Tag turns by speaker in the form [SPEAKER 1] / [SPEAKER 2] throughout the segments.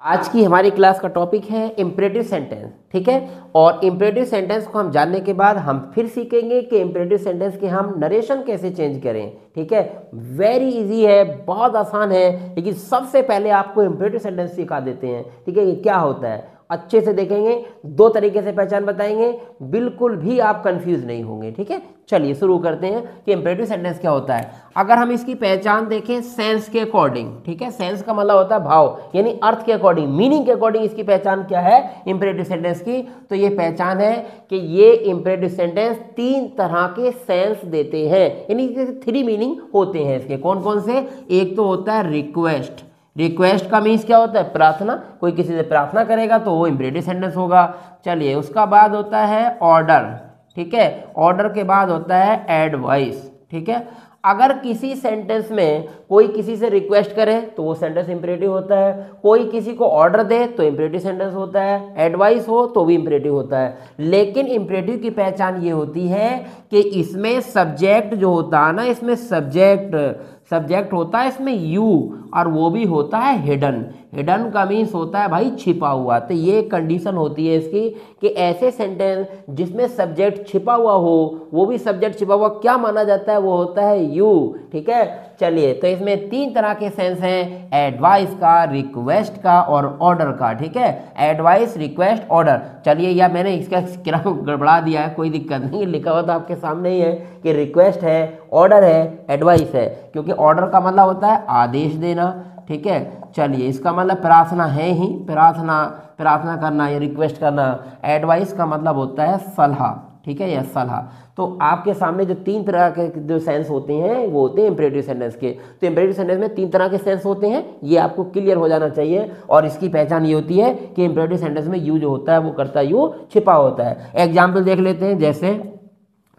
[SPEAKER 1] आज की हमारी क्लास का टॉपिक है इम्परेटिव सेंटेंस। ठीक है, और इम्परेटिव सेंटेंस को हम जानने के बाद हम फिर सीखेंगे कि इम्परेटिव सेंटेंस के हम नरेशन कैसे चेंज करें। ठीक है, वेरी इजी है, बहुत आसान है, लेकिन सबसे पहले आपको इम्परेटिव सेंटेंस सिखा देते हैं। ठीक है, ये क्या होता है अच्छे से देखेंगे, दो तरीके से पहचान बताएंगे, बिल्कुल भी आप कंफ्यूज नहीं होंगे। ठीक है, चलिए शुरू करते हैं कि इम्परेटिव सेंटेंस क्या होता है। अगर हम इसकी पहचान देखें सेंस के अकॉर्डिंग, ठीक है, सेंस का मतलब होता है भाव, यानी अर्थ के अकॉर्डिंग, मीनिंग के अकॉर्डिंग इसकी पहचान क्या है इम्परेटिव सेंटेंस की। तो ये पहचान है कि ये इम्परेटिव सेंटेंस तीन तरह के सेंस देते हैं, यानी थ्री मीनिंग होते हैं इसके। कौन कौन से? एक तो होता है रिक्वेस्ट। रिक्वेस्ट का मीन्स क्या होता है? प्रार्थना। कोई किसी से प्रार्थना करेगा तो वो इम्परेटिव सेंटेंस होगा। चलिए, उसका बाद होता है ऑर्डर। ठीक है, ऑर्डर के बाद होता है एडवाइस। ठीक है, अगर किसी सेंटेंस में कोई किसी से रिक्वेस्ट करे तो वो सेंटेंस इंपरेटिव होता है, कोई किसी को ऑर्डर दे तो इंपरेटिव सेंटेंस होता है, एडवाइस हो तो भी इंपरेटिव होता है। लेकिन इंपरेटिव की पहचान ये होती है कि इसमें सब्जेक्ट जो होता है ना, इसमें सब्जेक्ट होता है इसमें यू, और वो भी होता है हिडन। हिडन का मीन्स होता है भाई छिपा हुआ। तो ये कंडीशन होती है इसकी कि ऐसे सेंटेंस जिसमें सब्जेक्ट छिपा हुआ हो, वो भी सब्जेक्ट छिपा हुआ क्या माना जाता है? वो होता है यू। ठीक है, चलिए, तो इसमें तीन तरह के सेंस हैं, एडवाइस का, रिक्वेस्ट का और ऑर्डर का। ठीक है, एडवाइस, रिक्वेस्ट, ऑर्डर। चलिए, या मैंने इसका क्रम गड़बड़ा दिया है, कोई दिक्कत नहीं, लिखा हुआ तो आपके सामने ही है कि रिक्वेस्ट है, ऑर्डर है, एडवाइस है, क्योंकि ऑर्डर का मतलब होता है आदेश देना। ठीक है, चलिए, इसका मतलब प्रार्थना है ही, प्रार्थना करना या रिक्वेस्ट करना। एडवाइस का मतलब होता है सलाह। ठीक है, यह सलाह। तो आपके सामने जो तीन तरह के जो सेंस होते हैं वो होते हैं इंपरेटिव सेंटेंस के। तो इंपरेटिव सेंटेंस में तीन तरह के सेंस होते हैं, ये आपको क्लियर हो जाना चाहिए। और इसकी पहचान ये होती है कि इंपरेटिव सेंटेंस में यू जो होता है वो करता है यू, छिपा होता है। एग्जाम्पल देख लेते हैं,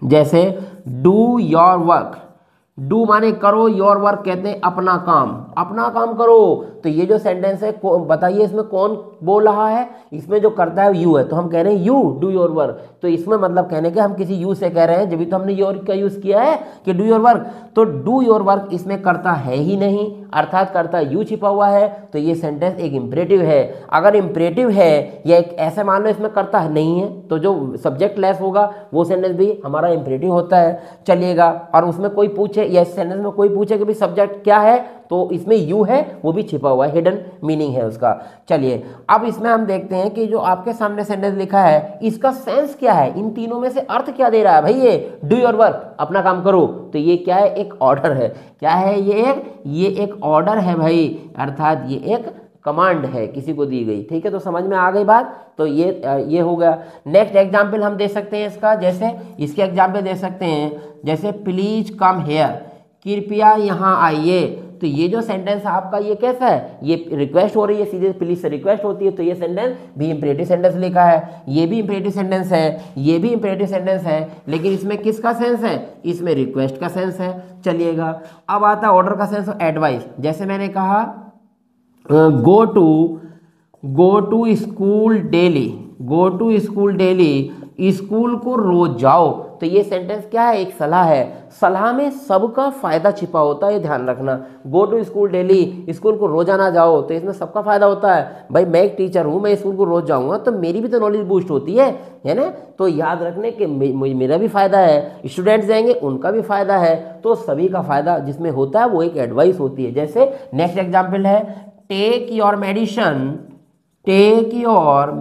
[SPEAKER 1] जैसे डू योर वर्क। डू माने करो, योर वर्क कहते हैं अपना काम करो। तो ये जो सेंटेंस है बताइए इसमें कौन बोल रहा है? इसमें जो करता है यू है, तो हम कह रहे हैं यू डू योर वर्क। तो इसमें मतलब कहने के हम किसी यू से कह रहे हैं, जब भी तो हमने योर का यूज किया है कि डू योर वर्क। तो डू योर वर्क इसमें करता है ही नहीं, अर्थात करता यू छिपा हुआ है, तो ये सेंटेंस एक इंपरेटिव है। अगर इंपरेटिव है या एक ऐसे मान लो इसमें करता है नहीं है, तो जो सब्जेक्ट लेस होगा वो सेंटेंस भी हमारा इंपरेटिव होता है। चलिएगा, और उसमें कोई पूछे या इस सेंटेंस में कोई पूछे कि भाई सब्जेक्ट क्या है, तो इसमें यू है, वो भी छिपा हुआ है, हिडन मीनिंग है उसका। चलिए, अब इसमें हम देखते हैं कि जो आपके सामने सेंटेंस लिखा है इसका सेंस क्या है, इन तीनों में से अर्थ क्या दे रहा है भाई? ये डू योर वर्क, अपना काम करो, तो ये क्या है? एक ऑर्डर है। क्या है ये एक ऑर्डर है भाई, अर्थात ये एक कमांड है किसी को दी गई। ठीक है, तो समझ में आ गई बात। तो ये हो गया। नेक्स्ट एग्जाम्पल हम दे सकते हैं इसका, जैसे इसके एग्जाम्पल दे सकते हैं, जैसे प्लीज कम हेयर, कृपया यहाँ आइए। तो ये जो सेंटेंस आपका ये कैसा है? ये रिक्वेस्ट हो रही है, सीधे प्लीज से रिक्वेस्ट होती है, तो ये सेंटेंस भी इंपरेटिव सेंटेंस लिखा है, ये भी इंपरेटिव सेंटेंस है, ये भी इंपरेटिव सेंटेंस है, लेकिन इसमें किसका सेंस है? इसमें रिक्वेस्ट का सेंस है। चलिएगा, अब आता है ऑर्डर का सेंस, एडवाइस। जैसे मैंने कहा go to school daily, go to school daily, school को रोज जाओ। तो ये सेंटेंस क्या है? एक सलाह है। सलाह में सबका फायदा छिपा होता है, ये ध्यान रखना। Go to school daily, school को रोजाना जाओ, तो इसमें सबका फायदा होता है। भाई मैं एक टीचर हूँ, मैं स्कूल को रोज जाऊँगा तो मेरी भी तो नॉलेज बूस्ट होती है ना। तो याद रखने के मेरा भी फायदा है, स्टूडेंट्स जाएंगे उनका भी फायदा है, तो सभी का फायदा जिसमें होता है वो एक एडवाइस होती है। जैसे नेक्स्ट एग्जाम्पल है टेक योर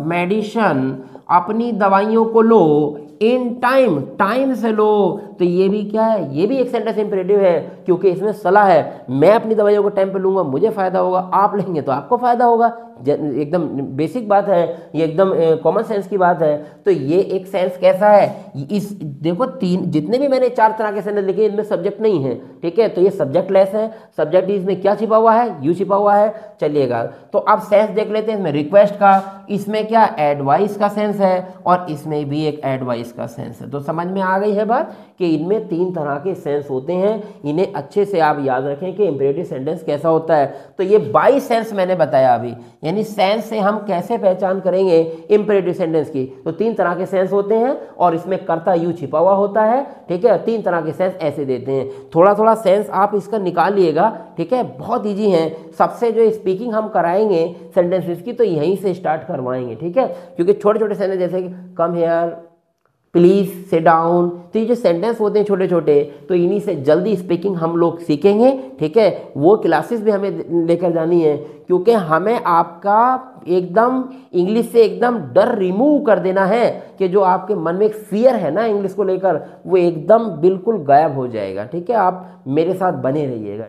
[SPEAKER 1] मेडिशन, अपनी दवाइयों को लो, इन टाइम से लो। तो ये भी क्या है? ये भी एक सेंटेंस इंपरेटिव है, क्योंकि इसमें सलाह है। मैं अपनी दवाइयों को टाइम पे लूंगा, मुझे फायदा होगा, आप लेंगे तो आपको फायदा होगा। एकदम बेसिक बात है, ये एकदम कॉमन सेंस की बात है। तो ये एक सेंस कैसा है? इस देखो तीन जितने भी मैंने चार तरह के सेंटेंस लिखे, इनमें सब्जेक्ट नहीं है। ठीक है, तो ये सब्जेक्ट लेस है। सब्जेक्ट इसमें क्या छिपा हुआ है? यू छिपा हुआ है। चलिएगा, तो अब सेंस देख लेते हैं। इसमें रिक्वेस्ट का, इसमें क्या? एडवाइस का सेंस है, और इसमें भी एक एडवाइस इसका सेंस है। तो समझ में आ गई है बात कि इनमें 3 तरह के सेंस होते हैं, इन्हें अच्छे से आप याद रखें कि इंपरेटिव सेंटेंस कैसा होता है। तो ये 22 सेंस मैंने बताया अभी, यानी सेंस से हम कैसे पहचान करेंगे इंपरेटिव सेंटेंस की। तो 3 तरह के सेंस होते हैं और इसमें कर्ता यू छिपा हुआ होता है, ठीक है। 3 तरह के सेंस ऐसे देते हैं, थोड़ा थोड़ा सेंस आप इसका निकाल लिएगा, ठीक है। बहुत ईजी है। सबसे जो स्पीकिंग हम कराएंगे सेंटेंसेस की तो यहीं से स्टार्ट करवाएंगे, ठीक है, क्योंकि छोटे छोटे सेंटेंस जैसे कि come here, please sit down, तो ये जो सेंटेंस होते हैं छोटे छोटे, तो इन्हीं से जल्दी स्पीकिंग हम लोग सीखेंगे, ठीक है। वो क्लासेस भी हमें लेकर जानी है, क्योंकि हमें आपका एकदम इंग्लिश से एकदम डर रिमूव कर देना है कि जो आपके मन में एक फियर है ना इंग्लिश को लेकर, वो एकदम बिल्कुल गायब हो जाएगा, ठीक है। आप मेरे साथ बने रहिएगा।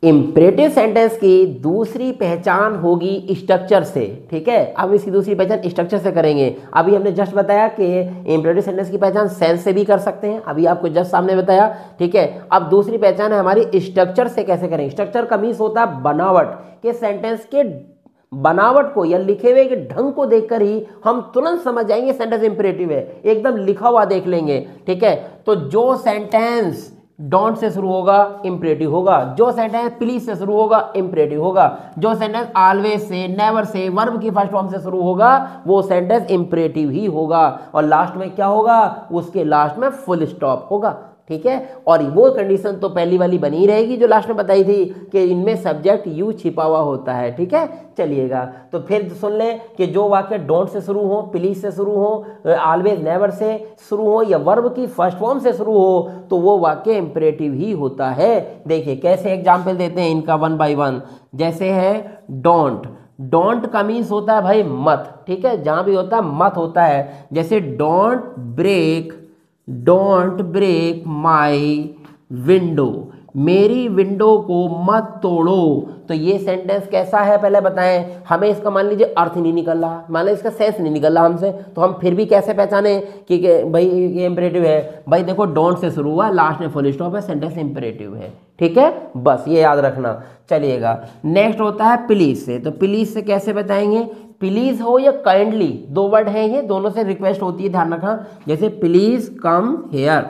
[SPEAKER 1] इंपरेटिव सेंटेंस की दूसरी पहचान होगी स्ट्रक्चर से, ठीक है। अब इसकी दूसरी पहचान स्ट्रक्चर से करेंगे। अभी हमने जस्ट बताया कि इंपरेटिव सेंटेंस की पहचान सेंस से भी कर सकते हैं, अभी आपको जस्ट सामने बताया, ठीक है। अब दूसरी पहचान है हमारी स्ट्रक्चर से कैसे करेंगे। स्ट्रक्चर का मीन्स होता है बनावट, के सेंटेंस के बनावट को या लिखे हुए के ढंग को देखकर ही हम तुरंत समझ जाएंगे सेंटेंस इंपरेटिव है, एकदम लिखा हुआ देख लेंगे, ठीक है। तो जो सेंटेंस डोंट से शुरू होगा इंपरेटिव होगा, जो सेंटेंस प्लीज से शुरू होगा इंपरेटिव होगा, जो sentence always say, never say, verb की फर्स्ट फॉर्म से शुरू होगा वो सेंटेंस इंपरेटिव ही होगा। और लास्ट में क्या होगा, उसके लास्ट में फुल स्टॉप होगा, ठीक है। और वो कंडीशन तो पहली वाली बनी रहेगी जो लास्ट में बताई थी कि इनमें सब्जेक्ट यू छिपा हुआ होता है, ठीक है। चलिएगा तो फिर सुन लें कि जो वाक्य डोंट से शुरू हो, प्लीज से शुरू हो, ऑलवेज नेवर से शुरू हो या वर्ब की फर्स्ट फॉर्म से शुरू हो तो वो वाक्य इंपरेटिव ही होता है। देखिए कैसे एग्जाम्पल देते हैं इनका 1 by 1। जैसे है डोंट, डोंट का मीन्स होता है भाई मत, ठीक है, जहां भी होता है मत होता है। जैसे डोंट ब्रेक माई विंडो, मेरी विंडो को मत तोड़ो। तो ये सेंटेंस कैसा है पहले बताएं। हमें इसका मान लीजिए अर्थ नहीं निकल रहा, मान लीजिए इसका सेंस नहीं निकल रहा हमसे, तो हम फिर भी कैसे पहचाने कि भाई ये इंपरेटिव है। भाई देखो डोंट से शुरू हुआ, लास्ट में फुल स्टॉप है, सेंटेंस इंपरेटिव है, ठीक है, बस ये याद रखना। चलिएगा नेक्स्ट होता है प्लीज से। तो प्लीज से कैसे बताएंगे, प्लीज हो या काइंडली, 2 वर्ड हैं ये, दोनों से रिक्वेस्ट होती है, ध्यान रखना। जैसे please come here,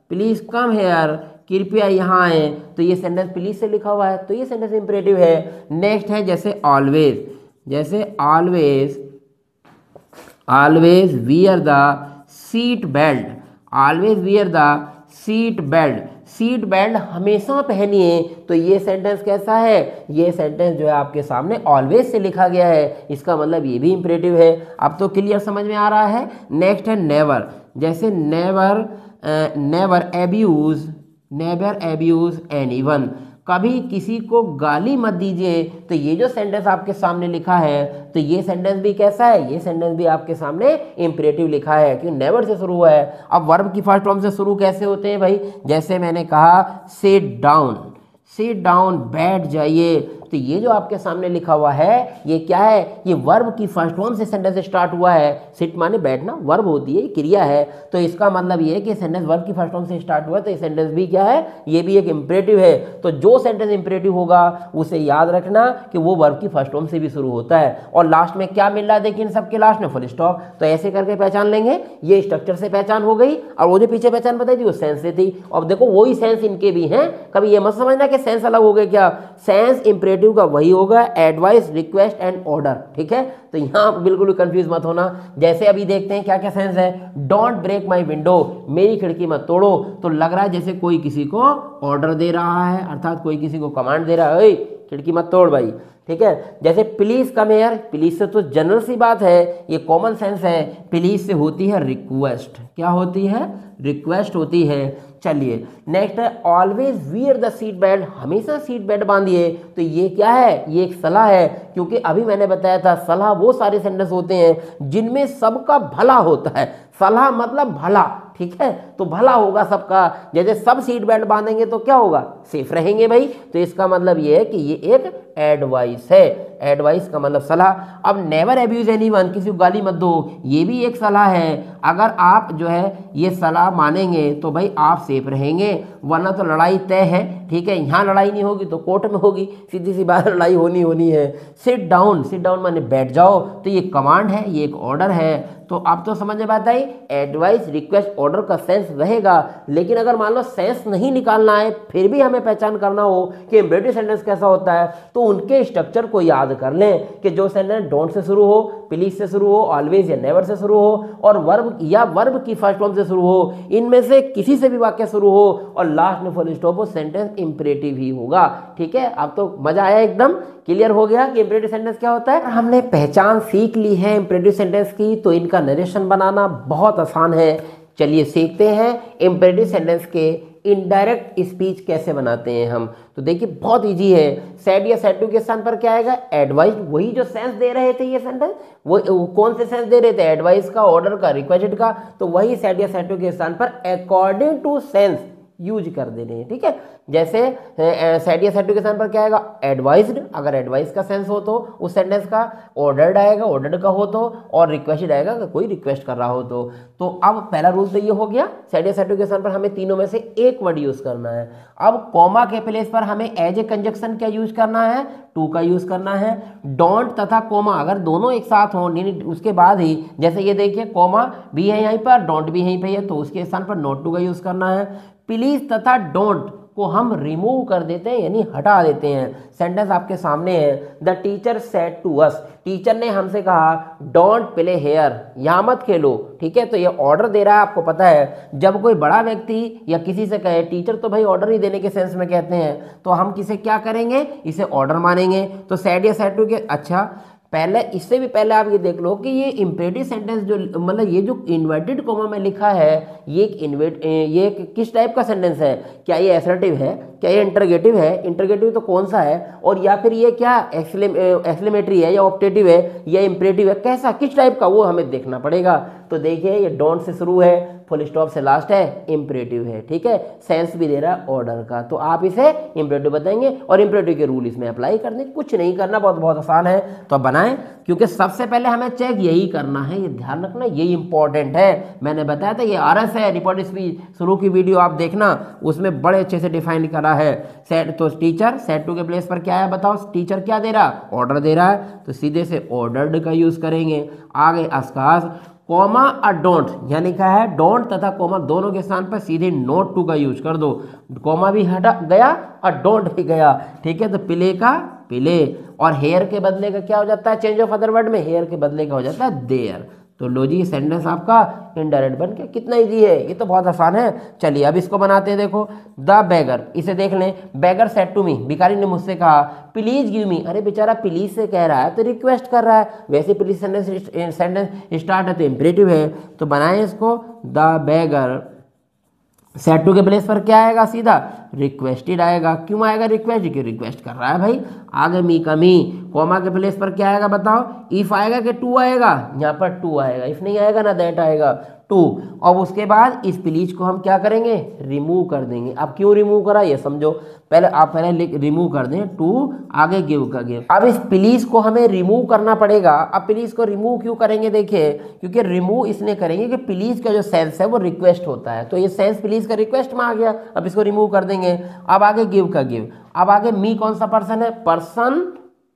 [SPEAKER 1] please come here, कृपया यहाँ आए, तो ये सेंटेंस प्लीज से लिखा हुआ है, तो ये सेंटेंस इंपरेटिव है। नेक्स्ट है जैसे ऑलवेज, जैसे always wear the seat belt, always wear the seat belt, seat belt हमेशा पहनिए, तो ये सेंटेंस कैसा है, ये सेंटेंस जो है आपके सामने ऑलवेज से लिखा गया है, इसका मतलब ये भी इंपरेटिव है। अब तो क्लियर समझ में आ रहा है। नेक्स्ट है नेवर, जैसे नेवर एब्यूज एनीवन, कभी किसी को गाली मत दीजिए, तो ये जो सेंटेंस आपके सामने लिखा है तो ये सेंटेंस भी कैसा है, ये सेंटेंस भी आपके सामने इंपरेटिव लिखा है क्योंकि नेवर से शुरू हुआ है। अब वर्ब की फर्स्ट फॉर्म से शुरू कैसे होते हैं भाई, जैसे मैंने कहा सिट डाउन बैठ जाइए, तो ये जो आपके सामने लिखा हुआ है ये क्या है, ये वर्ब की फर्स्ट फॉर्म से सेंटेंस स्टार्ट हुआ है। सिट माने बैठना, वर्ब होती है, क्रिया है, तो इसका मतलब ये है कि सेंटेंस वर्ब की फर्स्ट फॉर्म से स्टार्ट हुआ है, तो ये सेंटेंस भी क्या है, ये भी एक इंपरेटिव है। तो जो सेंटेंस इंपरेटिव होगा उसे याद रखना कि वो वर्ब की फर्स्ट फॉर्म से भी शुरू होता है और लास्ट में क्या मिल रहा है, देखिए सबके लास्ट में फुल स्टॉप। तो ऐसे करके पहचान लेंगे, ये स्ट्रक्चर से पहचान हो गई। और वो जो पीछे पहचान बताई थी वो सेंस से थी। अब देखो वही सेंस इनके भी हैं, कभी ये मत समझना कि सेंस अलग हो गए, क्या सेंस इंपरेटिव का वही होगा, एडवाइस, रिक्वेस्ट एंड ऑर्डर, ठीक है। तो यहां बिल्कुल कंफ्यूज मत होना। जैसे अभी देखते हैं क्या क्या सेंस है, डोंट ब्रेक माई विंडो, मेरी खिड़की मत तोड़ो, तो लग रहा है जैसे कोई किसी को ऑर्डर दे रहा है, अर्थात कोई किसी को कमांड दे रहा है, खिड़की मत तोड़ भाई, ठीक है। जैसे प्लीज कम हियर, प्लीज से तो जनरल सी बात है, ये कॉमन सेंस है। प्लीज से होती है रिक्वेस्ट, क्या होती है, रिक्वेस्ट होती है। चलिए नेक्स्ट है always wear the seat belt, हमेशा सीट बेल्ट बांधिए, तो ये क्या है, ये एक सलाह है, क्योंकि अभी मैंने बताया था सलाह वो सारे सेंटेंस होते हैं जिनमें सबका भला होता है। सलाह मतलब भला, ठीक है, तो भला होगा सबका। जैसे सब सीट बेल्ट बांधेंगे तो क्या होगा, सेफ रहेंगे भाई, तो इसका मतलब ये है कि ये एक एडवाइस है। एडवाइस का मतलब सलाह। अब नेवर अब्यूज एनीवन, किसी को गाली मत दो, ये भी एक सलाह है। अगर आप जो है ये सलाह मानेंगे तो भाई आप सेफ रहेंगे, वरना तो लड़ाई तय है। ठीक है, यहाँ लड़ाई नहीं होगी तो कोर्ट में होगी, सीधी सी बात, लड़ाई होनी है। सिट डाउन, सिट डाउन माने बैठ जाओ, तो ये कमांड है, ये एक ऑर्डर है। तो आप तो समझ में बात आई, एडवाइस रिक्वेस्ट ऑर्डर का सेंस रहेगा। लेकिन अगर मान लो सेंस नहीं निकालना है, फिर भी हमें पहचान करना हो कि इंपेरेटिव सेंटेंस कैसा होता है, तो उनके स्ट्रक्चर को याद कर लें कि जो सेंटेंस डोंट से शुरू हो, प्लीज से शुरू हो, ऑलवेज या नेवर से शुरू हो, और वर्ब या वर्ब की फर्स्ट फॉर्म से शुरू हो, इनमें से किसी से भी वाक्य शुरू हो और लास्ट में फुल स्टॉप हो, सेंटेंस इंपेरेटिव ही होगा। ठीक है, अब तो मजा आया, एकदम क्लियर हो गया कि इंपेरेटिव सेंटेंस क्या होता है। हमने पहचान सीख ली है इंपेरेटिव सेंटेंस की, तो इनका नरेशन बनाना बहुत आसान है। चलिए सीखते हैं इंपेरेटिव सेंटेंस के इनडायरेक्ट स्पीच कैसे बनाते हैं हम। तो देखिए बहुत इजी है। सेड या सेड टू के स्थान पर क्या आएगा, एडवाइस। वही जो सेंस दे रहे थे ये सेंटेंस, वो कौन से सेंस दे रहे थे, एडवाइस का, ऑर्डर का, रिक्वेस्ट का, तो वही सेड या सेड टू के स्थान पर अकॉर्डिंग टू सेंस यूज कर देने हैं। ठीक है, जैसे सेड या सेड टू के स्थान पर क्या आएगा, एडवाइज्ड। अगर एडवाइस का सेंस हो तो उस सेंटेंस का, ऑर्डर्ड आएगा, ऑर्डर्ड का हो तो, और रिक्वेस्टेड आएगा अगर कोई रिक्वेस्ट कर रहा हो तो अब पहला रूल तो ये हो गया, सेड या सेड टू के स्थान पर हमें तीनों में से एक वर्ड यूज करना है। अब कॉमा के प्लेस पर हमें एज ए कंजक्शन क्या यूज करना है, टू का यूज करना है। डोंट तथा कोमा अगर दोनों एक साथ हों, उसके बाद ही, जैसे ये देखिए कोमा भी है यहीं पर, डोंट भी यहीं पर है, तो उसके स्थान पर नॉट टू का यूज करना है। प्लीज तथा डोंट को हम रिमूव कर देते हैं, यानी हटा देते हैं। सेंटेंस आपके सामने है, the teacher said to us, teacher ने हमसे कहा डोंट प्ले हेयर, यहाँ मत खेलो। ठीक है, तो ये ऑर्डर दे रहा है, आपको पता है जब कोई बड़ा व्यक्ति या किसी से कहे, टीचर तो भाई ऑर्डर ही देने के सेंस में कहते हैं, तो हम किसे क्या करेंगे, इसे ऑर्डर मानेंगे। तो सेड या सेड टू के, अच्छा पहले, इससे भी पहले आप ये देख लो कि ये इंपेरेटिव सेंटेंस जो, मतलब ये जो इन्वर्टेड कोमा में लिखा है, ये किस टाइप का सेंटेंस है, क्या ये असर्टिव है, क्या ये इंटरगेटिव है, इंटरगेटिव तो कौन सा है, और या फिर ये क्या एक्सक्लेमेटरी है या ऑप्टेटिव है या इंपेरेटिव है, कैसा किस टाइप का, वो हमें देखना पड़ेगा। तो देखिए ये डोंट से शुरू है, फुल स्टॉप से लास्ट है, इंपेरेटिव है। ठीक है, सेंस भी दे रहा है ऑर्डर का, तो आप इसे इंपेरेटिव बताएंगे और इंपेरेटिव के रूल इसमें अप्लाई कर देंगे। कुछ नहीं करना, बहुत बहुत आसान है। तो अब बनाएं, क्योंकि सबसे पहले हमें चेक यही करना है, ये ध्यान रखना, यही इंपॉर्टेंट है। मैंने बताया था ये आरएस है, रिपोर्ट स्पीच, शुरू की वीडियो आप देखना, उसमें बड़े अच्छे से डिफाइन करा है। सेड, तो टीचर, सेड टू के प्लेस पर क्या है बताओ, टीचर क्या दे रहा, ऑर्डर दे रहा है, तो सीधे से ऑर्डर्ड का यूज करेंगे। आगे असकास, कॉमा और डोंट, यहाँ लिखा है डोंट तथा कॉमा दोनों के स्थान पर सीधे नोट टू का यूज कर दो, कॉमा भी हटा गया और डोंट भी गया। ठीक है, तो प्ले का प्ले, और हेयर के बदले का क्या हो जाता है, चेंज ऑफ अदर वर्ड में हेयर के बदले का हो जाता है देयर। तो लो जी, सेंटेंस आपका इनडायरेक्ट बन के कितना इजी है, ये तो बहुत आसान है। चलिए अब इसको बनाते हैं। देखो द बेगर, इसे देख लें, बेगर सेड टू मी, भिखारी ने मुझसे कहा प्लीज गिव मी, अरे बेचारा प्लीज से कह रहा है तो रिक्वेस्ट कर रहा है, वैसे प्लीज सेंटेंस स्टार्ट है तो इंपेरेटिव है। तो बनाएं इसको, द बेगर सेड टू के प्लेस पर क्या आएगा, सीधा रिक्वेस्टेड आएगा। क्यों आएगा रिक्वेस्ट, क्योंकि रिक्वेस्ट कर रहा है भाई। आगे मी का मी, कॉमा के प्लेस पर क्या आएगा बताओ, इफ आएगा कि टू आएगा, यहाँ पर टू आएगा, इफ नहीं आएगा ना दैट आएगा, टू। और उसके बाद इस प्लीज को हम क्या करेंगे, रिमूव कर देंगे। अब क्यों रिमूव करा ये समझो, पहले आप पहले रिमूव कर दें, टू, आगे गिव का गिव। अब इस प्लीज को हमें रिमूव करना पड़ेगा। अब प्लीज को रिमूव क्यों करेंगे, देखिए क्योंकि रिमूव इसलिए करेंगे कि प्लीज का जो सेंस है वो रिक्वेस्ट होता है, तो ये सेंस प्लीज का रिक्वेस्ट में आ गया, अब इसको रिमूव कर देंगे। अब आगे गिव का गिव। अब आगे मी कौन सा पर्सन है, पर्सन,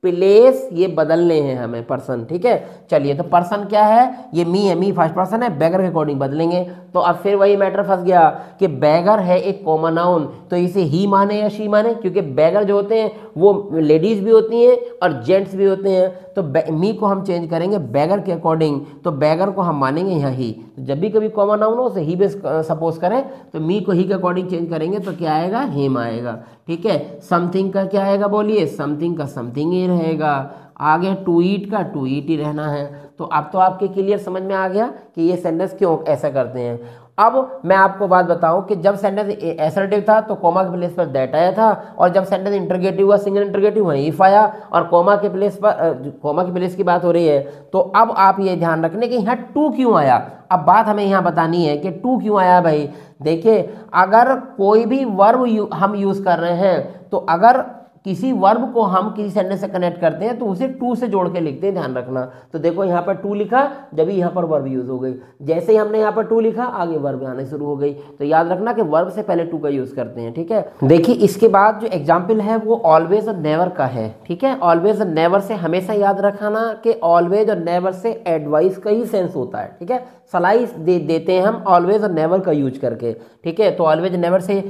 [SPEAKER 1] प्लेस ये बदलने हैं हमें, पर्सन। ठीक है, चलिए तो पर्सन क्या है, ये मी है, मी फर्स्ट पर्सन है, बेगर के अकॉर्डिंग बदलेंगे। तो अब फिर वही मैटर फंस गया कि बेगर है एक कॉमन नाउन, तो इसे ही माने या शी माने, क्योंकि बेगर जो होते हैं वो लेडीज भी होती हैं और जेंट्स भी होते हैं। तो मी को हम चेंज करेंगे बेगर के अकॉर्डिंग, तो बेगर को हम मानेंगे यहाँ ही। तो जब भी कभी कॉमन नाउन हो उसे ही बेस सपोज करें, तो मी को ही के अकॉर्डिंग चेंज करेंगे तो क्या आएगा, हिम आएगा। ठीक है, समथिंग का क्या आएगा बोलिए, समथिंग का समथिंग ही रहेगा। आगे टू ईट का टू ईट ही रहना है। तो अब तो आपके क्लियर समझ में आ गया कि ये सेंटेंस क्यों ऐसा करते हैं। अब मैं आपको बात बताऊं कि जब सेंटेंस असर्टिव था तो कॉमा के प्लेस पर दैट आया था, और जब सेंटेंस इंटरगेटिव हुआ, सिंगल इंटरगेटिव हुआ, इफ आया, और कॉमा के प्लेस की बात हो रही है। तो अब आप ये ध्यान रखने कि यहाँ टू क्यों आया। अब बात हमें यहाँ बतानी है कि टू क्यों आया भाई। देखिए अगर कोई भी वर्ब हम यूज कर रहे हैं, तो अगर किसी वर्ब को हम किसी सेंटेंस से कनेक्ट करते हैं तो उसे टू से जोड़ के लिखते हैं, ध्यान रखना। तो देखो यहाँ पर टू लिखा, जब यहाँ पर वर्ब यूज हो गई, जैसे ही हमने यहाँ पर टू लिखा आगे वर्ब आने शुरू हो गई। तो याद रखना कि वर्ब से पहले टू का यूज करते हैं, ठीक है। देखिए इसके बाद जो एग्जाम्पल है वो ऑलवेज और नेवर का है, ठीक है। ऑलवेज और नेवर से हमेशा याद रखना कि ऑलवेज और नेवर से एडवाइस का ही सेंस होता है, ठीक है। सलाह देते हैं हम ऑलवेज और नेवर का यूज करके, ठीक है। तो ऑलवेज नेवर से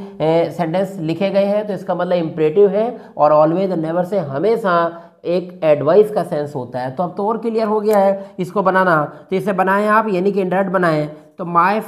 [SPEAKER 1] सेंटेंस लिखे गए हैं तो इसका मतलब इंपरेटिव है, और ऑलवेज और नेवर से हमेशा एक एडवाइस का सेंस होता है। तो अब तो और क्लियर हो गया है इसको बनाना। तो इसे बनाएं आप, यानी कि इंडायरेक्ट बनाएं। तो माय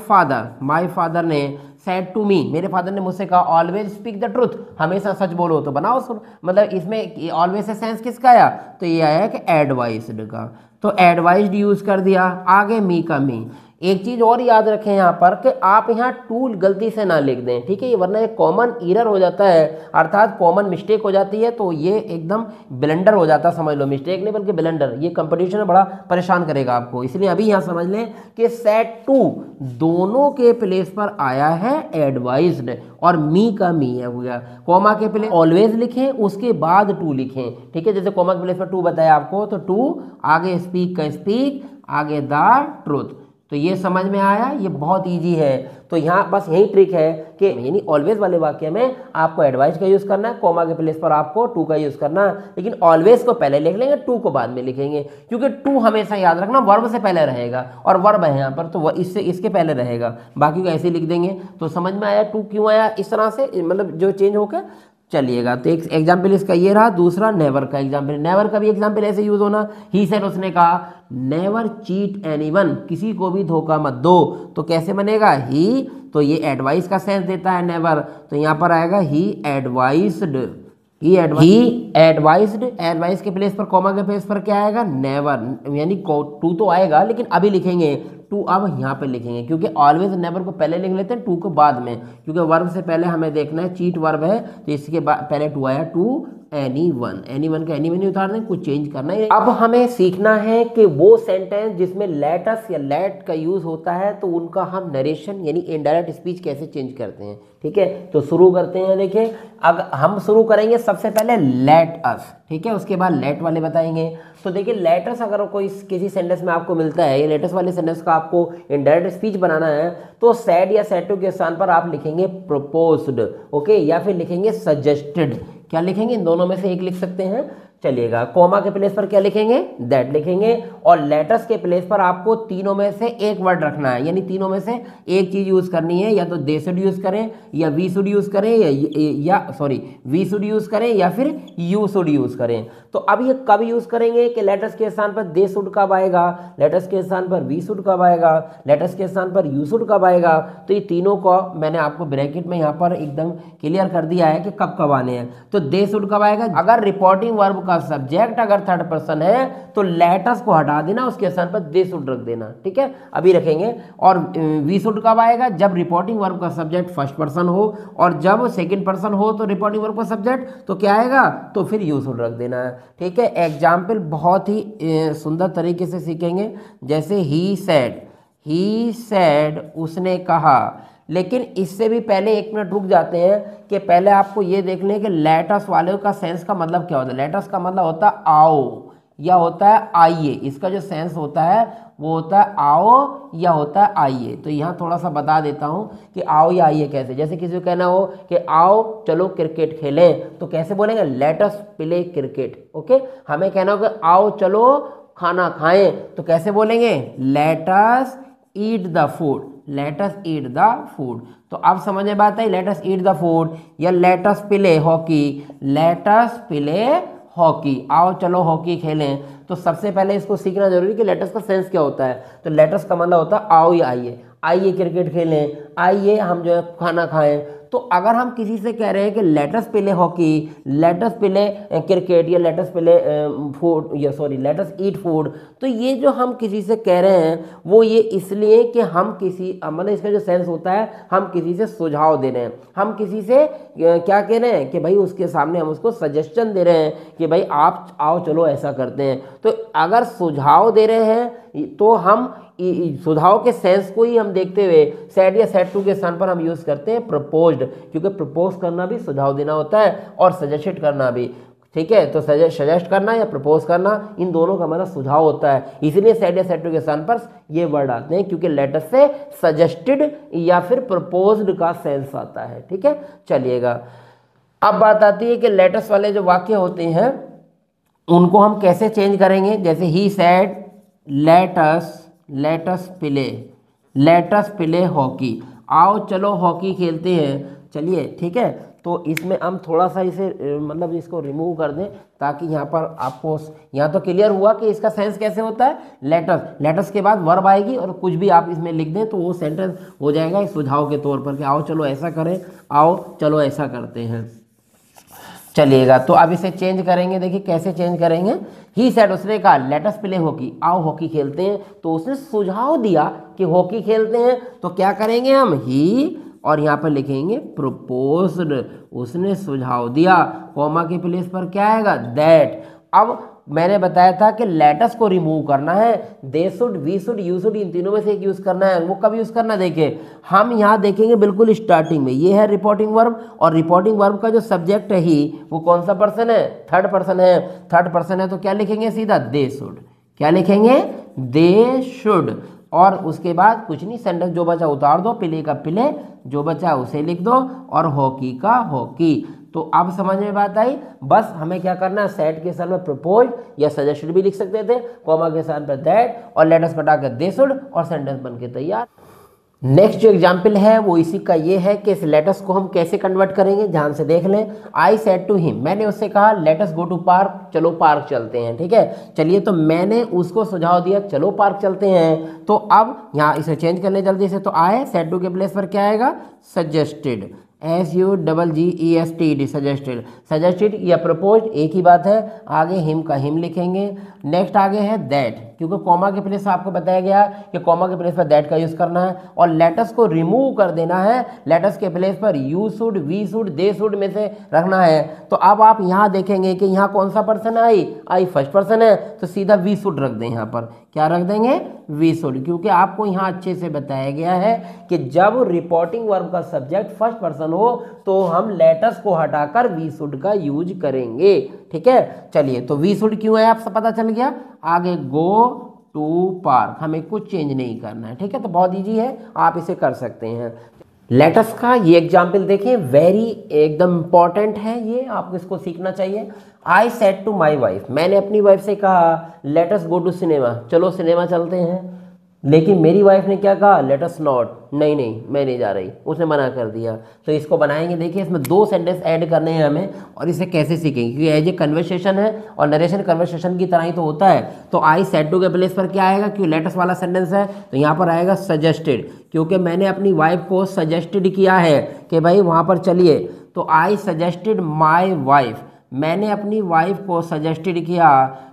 [SPEAKER 1] फादर ने सेड टू मी, मेरे फादर ने मुझसे कहा ऑलवेज स्पीक द ट्रुथ, हमेशा सच बोलो। तो बनाओ मतलब इसमें ऑलवेज से सेंस किसका आया, तो ये आया कि एडवाइस्ड का। तो एडवाइस्ड यूज कर दिया। आगे मी का मी। एक चीज और याद रखें यहाँ पर कि आप यहाँ टू गलती से ना लिख दें, ठीक है, वरना एक कॉमन एरर हो जाता है, अर्थात कॉमन मिस्टेक हो जाती है। तो ये एकदम ब्लेंडर हो जाता है, समझ लो, मिस्टेक नहीं बल्कि ब्लेंडर। ये कंपटीशन में बड़ा परेशान करेगा आपको, इसलिए अभी यहाँ समझ लें कि सेड टू दोनों के प्लेस पर आया है एडवाइज्ड, और मी का मी है हो गया। कॉमा के प्लेस ऑलवेज लिखें, उसके बाद टू लिखें, ठीक है। जैसे कॉमा के प्लेस पर टू बताया आपको, तो टू आगे स्पीक का स्पीक, आगे द ट्रुथ। तो ये समझ में आया, ये बहुत इजी है। तो यहाँ बस यही ट्रिक है कि यानी ऑलवेज वाले वाक्य में आपको एडवाइस का यूज़ करना है, कॉमा के प्लेस पर आपको टू का यूज़ करना है, लेकिन ऑलवेज को पहले लिख लेंगे, टू को बाद में लिखेंगे, क्योंकि टू हमेशा याद रखना वर्ब से पहले रहेगा, और वर्ब है यहाँ पर तो वह इसके पहले रहेगा, बाकी को ऐसे लिख देंगे। तो समझ में आया टू क्यों आया इस तरह से, मतलब जो चेंज होकर चलिएगा। तो एक एग्जाम्पल इसका ये रहा। दूसरा नेवर का एग्जाम्पल, नेवर का भी एग्जाम्पल ऐसे यूज होना। ही सेड, उसने कहा नेवर चीट एनीवन, किसी को भी धोखा मत दो। तो कैसे बनेगा ही, तो ये एडवाइस का सेंस देता है नेवर, तो यहाँ पर आएगा ही एडवाइस्ड, एडवाइस के प्लेस पर कॉमा के प्लेस पर क्या आएगा, नेवर, यानी टू तो आएगा लेकिन अभी लिखेंगे टू, अब यहाँ पे लिखेंगे, क्योंकि ऑलवेज नेवर को पहले लिख लेते हैं, टू को बाद में, क्योंकि वर्ब से पहले हमें देखना है, चीट वर्ब है तो इसके बाद पहले टू आया, टू एनीवन का एनीवन ही उतार दें, कुछ चेंज करना है। अब हमें सीखना है कि वो सेंटेंस जिसमें लेटस या लेट का यूज होता है तो उनका हम नरेशन यानी इनडायरेक्ट स्पीच कैसे चेंज करते हैं, ठीक है। तो शुरू करते हैं। देखिए अब हम शुरू करेंगे सबसे पहले लेट अस, ठीक है, उसके बाद लेट वाले बताएंगे। तो देखिए लेटस अगर कोई किसी सेंटेंस में आपको मिलता है, ये लेटस वाले सेंटेंस का आपको इनडायरेक्ट स्पीच बनाना है, तो सैड या सैड टू के स्थान पर आप लिखेंगे प्रपोज्ड, ओके, या फिर लिखेंगे सजेस्टेड। क्या लिखेंगे, इन दोनों में से एक लिख सकते हैं, चलिएगा। कॉमा के प्लेस पर क्या लिखेंगे, दैट लिखेंगे, और लेटस के प्लेस पर आपको तीनों में से एक वर्ड रखना है, यानी तीनों में से एक चीज यूज करनी है, या तो दे शुड यूज करें, या वी शुड यूज करें, वी शुड यूज करें, या फिर यू शुड यूज करें। तो अब ये कब यूज करेंगे कि लेटस के स्थान पर दे शुड कब आएगा, लेटस के स्थान पर वी शुड कब आएगा, लेटस के स्थान पर यू शुड कब आएगा। तो ये तीनों को मैंने आपको ब्रैकेट में यहाँ पर एकदम क्लियर कर दिया है कि कब कब आने हैं। तो दे शुड कब आएगा, अगर रिपोर्टिंग वर्ब का सब्जेक्ट अगर थर्ड पर्सन है तो लेटस को हटा देना, उसके स्थान पर दे शुड रख देना, ठीक है, अभी रखेंगे। और वी शुड कब आएगा, जब रिपोर्टिंग वर्ब का सब्जेक्ट फर्स्ट पर्सन हो, और जब सेकंड पर्सन हो तो रिपोर्टिंग वर्ब का सब्जेक्ट तो क्या आएगा, तो फिर यू शुड रख देना है, ठीक है। एग्जाम्पल बहुत ही सुंदर तरीके से सीखेंगे, जैसे ही सेड उसने कहा। लेकिन इससे भी पहले एक मिनट रुक जाते हैं कि पहले आपको ये देख लें कि लेटस वाले का सेंस का मतलब क्या होता है। लेटस का मतलब होता है आओ या होता है आइए, इसका जो सेंस होता है वो होता है आओ या होता है आइए। तो यहाँ थोड़ा सा बता देता हूँ कि आओ या आइए कैसे। जैसे किसी को कहना हो कि आओ चलो क्रिकेट खेलें, तो कैसे बोलेंगे, लेटस प्ले क्रिकेट, ओके। हमें कहना हो कि आओ चलो खाना खाएं, तो कैसे बोलेंगे, let's eat the food, let's eat the food. तो अब समझ में बात है, लेटस ईट द फूड या let's play hockey, let's play hockey, आओ चलो हॉकी खेलें। तो सबसे पहले इसको सीखना जरूरी कि लेटस का सेंस क्या होता है। तो लेटस का मतलब होता है आओ या आइए, आइए क्रिकेट खेलें, आइए हम जो है खाना खाएं। तो अगर हम किसी से कह रहे हैं कि let's play hockey, let's play cricket, या लेटस प्ले फूड, या सॉरी लेटस ईट फूड, तो ये जो हम किसी से कह रहे हैं वो ये इसलिए कि हम किसी मतलब इसका जो सेंस होता है, हम किसी से सुझाव दे रहे हैं, हम किसी से क्या कह रहे हैं कि भाई उसके सामने हम उसको सजेशन दे रहे हैं कि भाई आप आओ चलो ऐसा करते हैं। तो अगर सुझाव दे रहे हैं तो हम सुझाव के सेंस को ही हम देखते हुए सेड या सेड टू के स्थान पर हम यूज करते हैं प्रपोज्ड, क्योंकि प्रपोज करना भी सुझाव देना होता है और सजेस्ट करना भी। ठीक है। तो सजेस्ट करना या प्रपोज करना, इन दोनों का मतलब सुझाव होता है, इसलिए सेड या सेड टू के स्थान पर ये वर्ड आते हैं, क्योंकि लेटर से सजेस्टेड या फिर प्रपोज्ड का सेंस आता है। ठीक है, चलिएगा अब बात आती है कि लेटर्स वाले जो वाक्य होते हैं उनको हम कैसे चेंज करेंगे। जैसे ही सेड लेटस प्ले हॉकी, आओ चलो हॉकी खेलते हैं, चलिए, ठीक है। तो इसमें हम थोड़ा सा इसे मतलब इसको रिमूव कर दें, ताकि यहाँ पर आपको यहाँ तो क्लियर हुआ कि इसका सेंस कैसे होता है। लेटर्स के बाद वर्ब आएगी और कुछ भी आप इसमें लिख दें तो वो सेंटेंस हो जाएगा इस सुझाव के तौर पर कि आओ चलो ऐसा करें, आओ चलो ऐसा करते हैं। चलिएगा, तो अब इसे चेंज करेंगे, देखिए कैसे चेंज करेंगे। ही सेड, उसने कहा लेटस प्ले हॉकी, आओ हॉकी खेलते हैं। तो उसने सुझाव दिया कि हॉकी खेलते हैं, तो क्या करेंगे हम, ही और यहाँ पर लिखेंगे प्रपोज्ड, उसने सुझाव दिया, कॉमा के प्लेस पर क्या आएगा, दैट। अब मैंने बताया था कि लेटस को रिमूव करना है, they should, we should, you should, इन तीनों में से एक यूज करना है। वो कब यूज करना, देखिए हम यहाँ देखेंगे बिल्कुल स्टार्टिंग में, ये है रिपोर्टिंग वर्ब, और रिपोर्टिंग वर्ब का जो सब्जेक्ट है ही, वो कौन सा पर्सन है, थर्ड पर्सन है। थर्ड पर्सन है तो क्या लिखेंगे सीधा, दे शुड, क्या लिखेंगे, दे शुड। और उसके बाद कुछ नहीं, सेंटेंस जो बचा उतार दो, प्ले का प्ले, जो बचा उसे लिख दो, और हॉकी का हॉकी। तो अब समझ में बात आई। बस हमें क्या करना है, सेड के स्थान पर प्रपोज या सजेस्टेड भी लिख सकते थे, कॉमा के स्थान पर दैट, और लेटर्स हटाकर दे शुड, और सेंटेंस बन के तैयार। नेक्स्ट जो एग्जाम्पल है वो इसी का ये है कि इस लेटर्स को हम कैसे कन्वर्ट करेंगे, ध्यान से देख लें। आई सेड टू हिम, मैंने उससे कहा लेटस गो टू पार्क, चलो पार्क चलते हैं। ठीक है, चलिए, तो मैंने उसको सुझाव दिया चलो पार्क चलते हैं। तो अब यहाँ इसे चेंज कर ले जल्दी से। तो आई सेड टू के प्लेस पर क्या आएगा, सजेस्टेड, SUGGESTED, सजेस्टेड या प्रपोज्ड एक ही बात है। आगे हिम का हिम लिखेंगे। नेक्स्ट आगे है दैट, क्योंकि कॉमा के प्लेस आपको बताया गया कि कॉमा के प्लेस पर दैट का यूज करना है, और लेटस को रिमूव कर देना है, लेटस के प्लेस पर you should, we should, they should में से रखना है। तो अब आप यहाँ देखेंगे कि यहाँ कौन सा पर्सन है, आई फर्स्ट पर्सन है, तो सीधा वी शुड रख दें। यहाँ पर क्या रख देंगे, वी शुड, क्योंकि आपको यहाँ अच्छे से बताया गया है कि जब रिपोर्टिंग वर्ब का सब्जेक्ट फर्स्ट पर्सन हो तो हम लेटस को हटाकर वी शुड का यूज करेंगे। ठीक है, चलिए, तो वी शुड क्यों है आप सब पता चल गया। आगे गो टू पार्क, हमें कुछ चेंज नहीं करना है। ठीक है, तो बहुत इजी है, आप इसे कर सकते हैं। लेटस का ये एग्जाम्पल देखिए, वेरी एकदम इंपॉर्टेंट है ये, आपको इसको सीखना चाहिए। I said to my wife, मैंने अपनी वाइफ से कहा लेटस गो टू सिनेमा, चलो सिनेमा चलते हैं। लेकिन मेरी वाइफ ने क्या कहा, लेटस नॉट, नहीं नहीं मैं नहीं जा रही, उसने मना कर दिया। तो इसको बनाएंगे, देखिए इसमें दो सेंटेंस ऐड करने हैं हमें, और इसे कैसे सीखेंगे, क्योंकि एज ए कन्वर्सेशन है और नरेशन कन्वर्सेशन की तरह ही तो होता है। तो आई सेड टू के प्लेस पर क्या आएगा, क्योंकि लेटस वाला सेंटेंस है तो यहाँ पर आएगा सजेस्टेड, क्योंकि मैंने अपनी वाइफ को सजेस्टेड किया है कि भाई वहाँ पर चलिए। तो आई सजेस्टेड माई वाइफ, मैंने अपनी वाइफ को सजेस्टेड किया,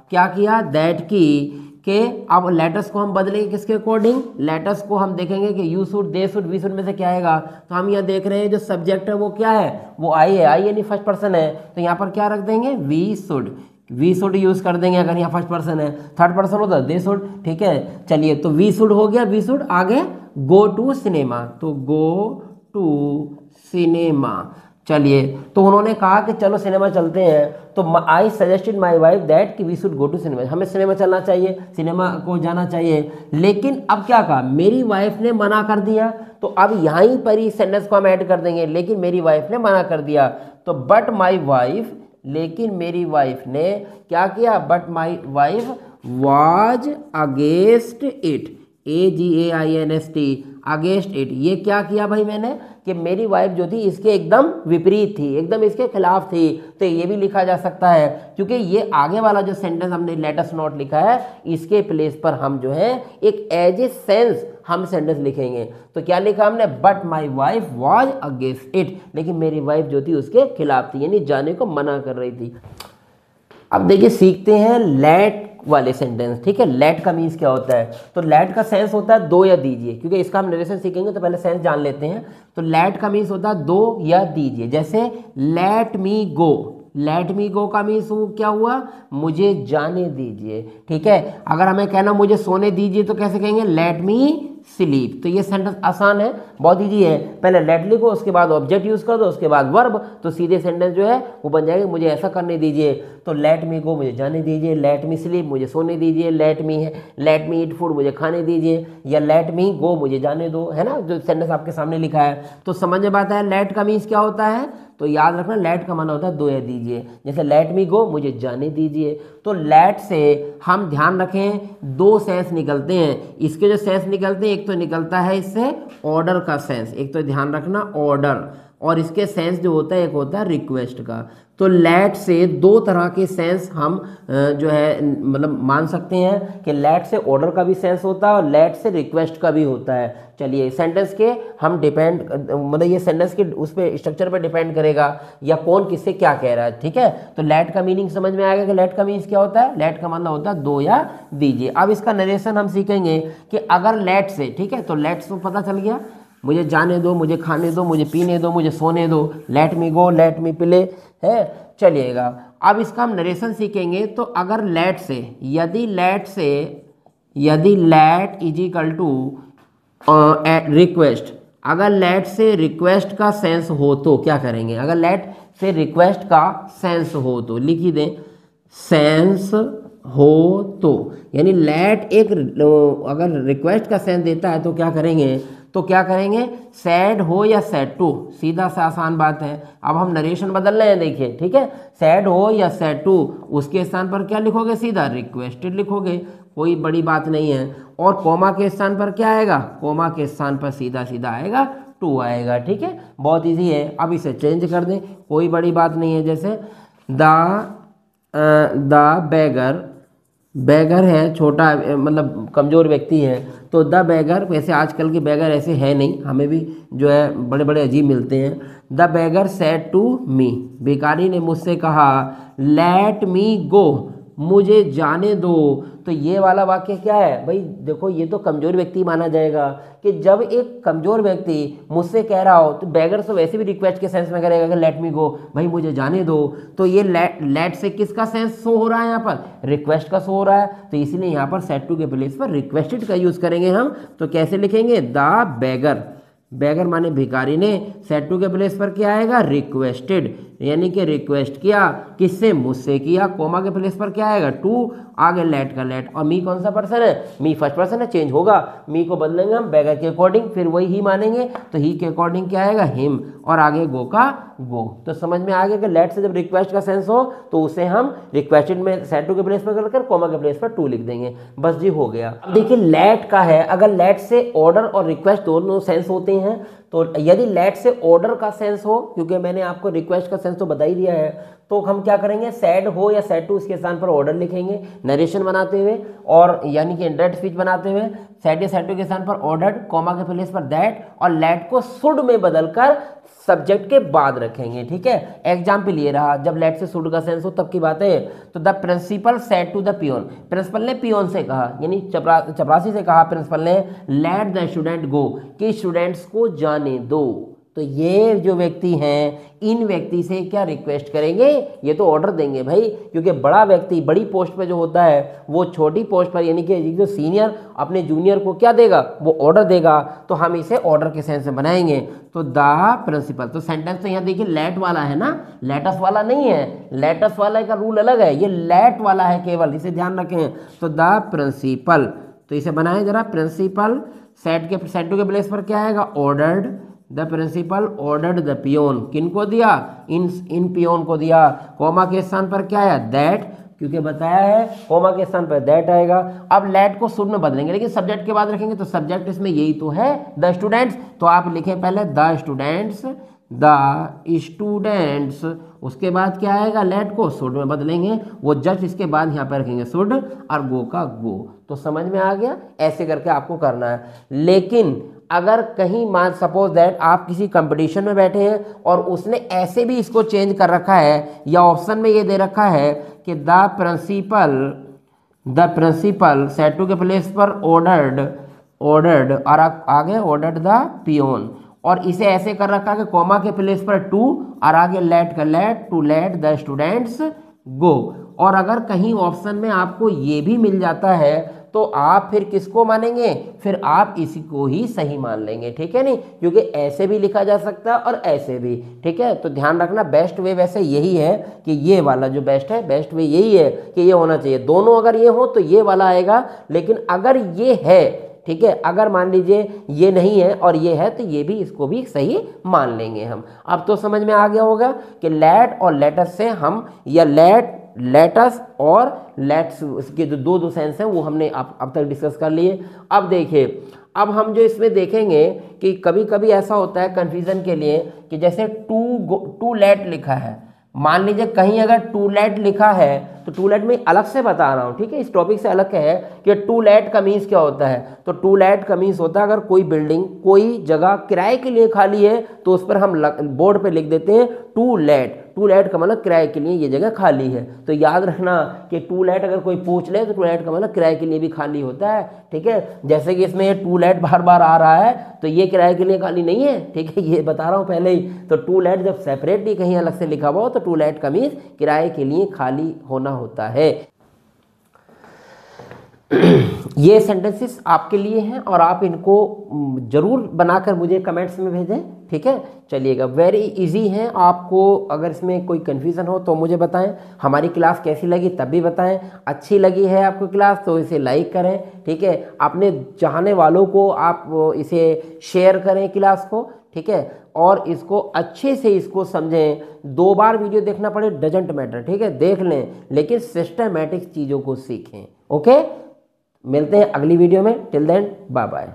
[SPEAKER 1] क्या किया, दैट की, कि अब लेटर्स को हम बदलेंगे किसके अकॉर्डिंग, लेटर्स को हम देखेंगे कि you should, they should, we should में से क्या आएगा। तो हम यहाँ देख रहे हैं जो सब्जेक्ट है वो क्या है, वो आई है, आई यानी फर्स्ट पर्सन है, तो यहाँ पर क्या रख देंगे, वी शुड यूज कर देंगे अगर यहाँ फर्स्ट पर्सन है। थर्ड पर्सन होता है दे शुड। ठीक है, चलिए, तो वी शुड हो गया, वी शुड, आगे गो टू सिनेमा, तो गो टू सिनेमा। चलिए, तो उन्होंने कहा कि चलो सिनेमा चलते हैं। तो I suggested my wife that कि we should go to cinema, हमें सिनेमा चलना चाहिए, सिनेमा को जाना चाहिए। लेकिन अब क्या कहा, मेरी वाइफ ने मना कर दिया। तो अब यहीं पर ही सेंटेंस को हम ऐड कर देंगे, लेकिन मेरी वाइफ ने मना कर दिया। तो बट माई वाइफ, लेकिन मेरी वाइफ ने क्या किया, but my wife was against it, AGAINST, against it. ये क्या किया भाई मैंने, कि मेरी वाइफ जो थी इसके एकदम विपरीत थी, एकदम इसके खिलाफ थी। तो ये भी लिखा जा सकता है, क्योंकि ये आगे वाला जो सेंटेंस हमने लेटस नॉट लिखा है, इसके प्लेस पर हम जो है एक एज ए सेंस हम सेंटेंस लिखेंगे। तो क्या लिखा हमने, but my wife was against it, लेकिन मेरी वाइफ जो थी उसके खिलाफ थी, यानी जाने को मना कर रही थी। अब देखिए सीखते हैं लेट वाले सेंटेंस। ठीक है, लेट का मीन्स क्या होता है, तो लेट का सेंस होता है दो या दीजिए, क्योंकि इसका हम नरेशन सीखेंगे तो पहले सेंस जान लेते हैं। तो लेट का मीन्स होता है दो या दीजिए, जैसे लेट मी गो, लेट मी गो का मीन्स क्या हुआ, मुझे जाने दीजिए। ठीक है, अगर हमें कहना मुझे सोने दीजिए तो कैसे कहेंगे, लेट मी स्लीप। तो ये सेंटेंस आसान है, बहुत ईजी है। पहले लेट लिखो, उसके बाद ऑब्जेक्ट यूज कर दो, उसके बाद वर्ब, तो सीधे सेंटेंस जो है वो बन जाएगा मुझे ऐसा करने दीजिए। तो लेट मी गो मुझे जाने दीजिए, लेट मी स्लीप मुझे सोने दीजिए, लेट मी ईट फूड मुझे खाने दीजिए, या लेट मी गो मुझे जाने दो, है ना, जो सेंटेंस आपके सामने लिखा है। तो समझ में आता है लेट का मीन्स क्या होता है। तो याद रखना लेट का माना होता है दो या दीजिए, जैसे लेट मी गो मुझे जाने दीजिए। तो लेट से हम ध्यान रखें दो सेंस निकलते हैं। इसके जो सेंस निकलते हैं, एक तो निकलता है इससे ऑर्डर का सेंस, एक तो ध्यान रखना ऑर्डर, और इसके सेंस जो होता है एक होता है रिक्वेस्ट का। तो लेट से दो तरह के सेंस हम जो है मतलब मान सकते हैं कि लेट से ऑर्डर का भी सेंस होता है और लेट से रिक्वेस्ट का भी होता है। चलिए सेंटेंस के हम डिपेंड मतलब ये सेंटेंस के उस पे स्ट्रक्चर पे डिपेंड करेगा या कौन किससे क्या कह रहा है, ठीक है। तो लेट का मीनिंग समझ में आएगा कि लेट का मीनिंग क्या होता है। लेट का मतलब होता है दो या दीजिए। अब इसका नरेशन हम सीखेंगे कि अगर लेट से, ठीक है, तो लेट से पता चल गया मुझे जाने दो, मुझे खाने दो, मुझे पीने दो, मुझे सोने दो, लेट मी गो, लेट मी प्ले, है। चलिएगा अब इसका हम नरेशन सीखेंगे। तो अगर लेट से, यदि let is equal to request, अगर लेट से रिक्वेस्ट का सेंस हो तो क्या करेंगे। अगर लेट से रिक्वेस्ट का सेंस हो तो लिख ही दें, सेंस हो तो, यानी लेट एक अगर रिक्वेस्ट का सेंस देता है तो क्या करेंगे, सैड हो या सैड टू, सीधा सा आसान बात है। अब हम नरेशन बदल रहे हैं, देखिए, ठीक है, सैड हो या सैड टू, उसके स्थान पर क्या लिखोगे, सीधा रिक्वेस्टेड लिखोगे, कोई बड़ी बात नहीं है। और कोमा के स्थान पर क्या आएगा, कोमा के स्थान पर सीधा सीधा आएगा टू आएगा, ठीक है, बहुत इजी है। अब इसे चेंज कर दें, कोई बड़ी बात नहीं है। जैसे द बैगर है, छोटा मतलब कमज़ोर व्यक्ति है, तो द बैगर, वैसे आजकल के बैगर ऐसे है नहीं, हमें भी जो है बड़े बड़े अजीब मिलते हैं। The beggar said to me, भिखारी ने मुझसे कहा, लेट मी गो, मुझे जाने दो। तो ये वाला वाक्य क्या है भाई, देखो ये तो कमज़ोर व्यक्ति माना जाएगा कि जब एक कमज़ोर व्यक्ति मुझसे कह रहा हो, तो बैगर तो वैसे भी रिक्वेस्ट के सेंस में करेगा कि लेट मी गो, भाई मुझे जाने दो। तो ये लेट से किसका सेंस शो हो रहा है, यहाँ पर रिक्वेस्ट का शो हो रहा है, तो इसीलिए यहाँ पर सेड टू के प्लेस पर रिक्वेस्टेड का यूज़ करेंगे हम। तो कैसे लिखेंगे, द बैगर माने भिखारी ने, सेड टू के प्लेस पर क्या आएगा, रिक्वेस्टेड, यानी कि रिक्वेस्ट किया, किससे, मुझसे किया। कोमा के प्लेस पर क्या आएगा, टू, आगे लेट का लेट। और मी कौन सा पर्सन है, मी फर्स्ट पर्सन है, चेंज होगा, मी को बदलेंगे हम बैगर के अकॉर्डिंग, फिर वही ही मानेंगे, तो ही के अकॉर्डिंग क्या आएगा, हिम, और आगे गो का गो। तो समझ में आ गया कि लेट से जब रिक्वेस्ट का सेंस हो तो उसे हम रिक्वेस्टेड में सेड टू के प्लेस पर कर कोमा के प्लेस पर टू लिख देंगे, बस जी हो गया। अब देखिए लेट का है, अगर लेट से ऑर्डर और रिक्वेस्ट दोनों सेंस होते हैं, तो यदि लेट से ऑर्डर का सेंस हो, क्योंकि मैंने आपको रिक्वेस्ट का सेंस तो बता ही दिया है, तो हम क्या करेंगे, सैड हो या सैड टू, इसके स्थान पर ऑर्डर लिखेंगे नरेशन बनाते हुए, और यानी कि इंडायरेक्ट स्पीच बनाते हुए, सैड या सैड टू के स्थान पर ऑर्डर, कोमा के प्लेस पर दैट, और लेट को शुड में बदलकर सब्जेक्ट के बाद रखेंगे, ठीक है। एग्जाम्पल ये रहा, जब लेट से शुड का सेंस हो तब की बात है। तो the principal said to the peon, principal ने पियोन से कहा, यानी चपरासी से कहा प्रिंसिपल ने, लेट द स्टूडेंट गो, कि स्टूडेंट्स को जाने दो। तो ये जो व्यक्ति हैं, इन व्यक्ति से क्या रिक्वेस्ट करेंगे, ये तो ऑर्डर देंगे भाई, क्योंकि बड़ा व्यक्ति बड़ी पोस्ट पे जो होता है वो छोटी पोस्ट पर, यानी कि जो सीनियर अपने जूनियर को क्या देगा, वो ऑर्डर देगा, तो हम इसे ऑर्डर के सेंस में बनाएंगे। तो द प्रिंसिपल, तो सेंटेंस तो यहाँ देखिए लेट वाला है ना, लेटस वाला नहीं है, लेटस वाला का रूल अलग है, ये लेट वाला है केवल, इसे ध्यान रखें। तो द प्रिंसिपल, तो इसे बनाएं जरा, प्रिंसिपल सेड टू के प्लेस पर क्या आएगा, ordered, the principal ordered the peon, किनको दिया, इन पियोन को दिया। कोमा के स्थान पर क्या आया, दैट, क्योंकि बताया है कोमा के स्थान पर दैट आएगा। अब लेट को शुड में बदलेंगे, लेकिन सब्जेक्ट के बाद रखेंगे, तो सब्जेक्ट इसमें यही तो है, द स्टूडेंट्स, तो आप लिखें पहले द स्टूडेंट्स, उसके बाद क्या आएगा, लेट को शुड में बदलेंगे, वो जस्ट इसके बाद यहाँ पर रखेंगे शुड, और गो का गो। तो समझ में आ गया, ऐसे करके आपको करना है। लेकिन अगर कहीं मान सपोज दैट आप किसी कंपटीशन में बैठे हैं और उसने ऐसे भी इसको चेंज कर रखा है, या ऑप्शन में ये दे रखा है कि द प्रिंसिपल सेड टू के प्लेस पर ऑर्डर्ड और आगे ऑर्डर्ड द पियोन, और इसे ऐसे कर रखा है कि कोमा के प्लेस पर टू और आगे लेट का let, to let the students go. और अगर कहीं ऑप्शन में आपको ये भी मिल जाता है तो आप फिर किसको मानेंगे, फिर आप इसी को ही सही मान लेंगे, ठीक है नहीं, क्योंकि ऐसे भी लिखा जा सकता है और ऐसे भी, ठीक है। तो ध्यान रखना बेस्ट वे वैसे यही है कि ये वाला जो बेस्ट है, बेस्ट वे यही है कि ये होना चाहिए, दोनों अगर ये हो तो ये वाला आएगा, लेकिन अगर ये है, ठीक है, अगर मान लीजिए ये नहीं है और ये है तो ये भी, इसको भी सही मान लेंगे हम। अब तो समझ में आ गया होगा कि लेट और लेटस से हम, या लेटस और लेट्स के जो दो सेंस हैं वो हमने अब तक डिस्कस कर लिए। अब देखिए, अब हम जो इसमें देखेंगे कि कभी कभी ऐसा होता है कन्फ्यूज़न के लिए कि जैसे टू लेट लिखा है, मान लीजिए कहीं अगर टू लेट लिखा है तो टू लेट में अलग से बता रहा हूँ, ठीक है, इस टॉपिक से अलग है कि टू लेट का मीन्स क्या होता है। तो टू लेट का मीन्स होता है अगर कोई बिल्डिंग, कोई जगह किराए के लिए खाली है तो उस पर हम बोर्ड पे लिख देते हैं टू लेट। टू लेट का मतलब किराए के लिए ये जगह खाली है। तो याद रखना कि टू लेट अगर कोई पूछ ले तो टू लेट का मतलब किराए के लिए भी खाली होता है, ठीक है। जैसे कि इसमें ये टू लेट बार बार आ रहा है तो ये किराए के लिए खाली नहीं है, ठीक है, ये बता रहा हूँ पहले ही। तो टू लेट जब सेपरेटली कहीं अलग से लिखा हुआ हो तो टू लेट का मीन्स किराए के लिए खाली होना होता है। ये सेंटेंसेस आपके लिए हैं और आप इनको जरूर बनाकर मुझे कमेंट्स में भेजें, ठीक है। चलिएगा, वेरी इजी हैं। आपको अगर इसमें कोई कन्फ्यूज़न हो तो मुझे बताएं। हमारी क्लास कैसी लगी तब भी बताएं। अच्छी लगी है आपको क्लास तो इसे लाइक करें, ठीक है। अपने चाहने वालों को आप इसे शेयर करें क्लास को, ठीक है, और इसको अच्छे से इसको समझें। 2 बार वीडियो देखना पड़े डजंट मैटर, ठीक है, देख लें, लेकिन सिस्टमैटिक चीज़ों को सीखें। ओके, मिलते हैं अगली वीडियो में। Till then bye bye.